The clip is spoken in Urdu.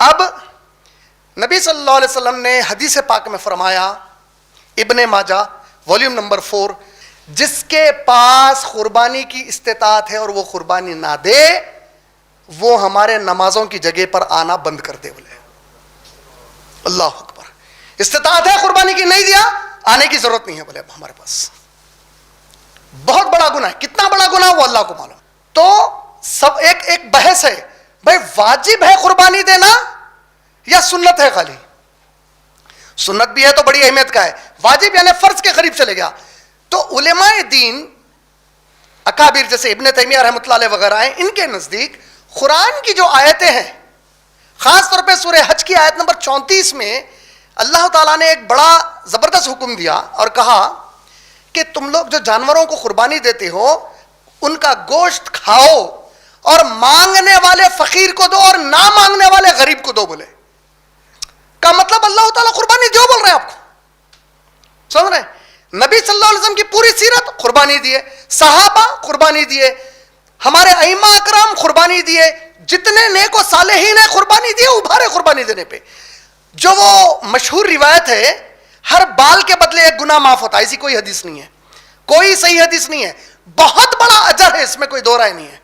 اب نبی صلی اللہ علیہ وسلم نے حدیث پاک میں فرمایا، ابن ماجہ والیوم نمبر 4، جس کے پاس قربانی کی استطاعت ہے اور وہ قربانی نہ دے، وہ ہمارے نمازوں کی جگہ پر آنا بند کر دے. بولے اللہ اکبر. استطاعت ہے قربانی کی، نہیں دیا، آنے کی ضرورت نہیں ہے. بولے اب ہمارے پاس بہت بڑا گناہ ہے. کتنا بڑا گناہ وہ اللہ کو معلوم. تو سب ایک بحث ہے، بھائی واجب ہے قربانی دینا یا سنت ہے خالی؟ سنت بھی ہے تو بڑی اہمیت کا ہے، واجب یعنی فرض کے قریب چلے گیا. تو علماء دین اکابر جیسے ابن تیمیہ رحمۃ اللہ علیہ وغیرہ ہیں، ان کے نزدیک قرآن کی جو آیتیں ہیں، خاص طور پہ سورہ حج کی آیت نمبر 34 میں اللہ تعالیٰ نے ایک بڑا زبردست حکم دیا اور کہا کہ تم لوگ جو جانوروں کو قربانی دیتے ہو ان کا گوشت کھاؤ اور مانگنے والے فقیر کو دو اور نہ مانگنے والے غریب کو دو. بولے کا مطلب اللہ تعالیٰ قربانی دو بول رہے ہیں آپ کو. سمجھ رہے ہیں؟ نبی صلی اللہ علیہ وسلم کی پوری سیرت قربانی دیے، صحابہ قربانی دیے، ہمارے ائمہ اکرام قربانی دیے، جتنے نیک و صالحین ہیں قربانی دیے، ابھارے قربانی دینے پہ. جو وہ مشہور روایت ہے ہر بال کے بدلے ایک گناہ معاف ہوتا ہے، ایسی کوئی حدیث نہیں ہے، کوئی صحیح حدیث نہیں ہے. بہت بڑا اجر ہے، اس میں کوئی دو رائے نہیں ہے.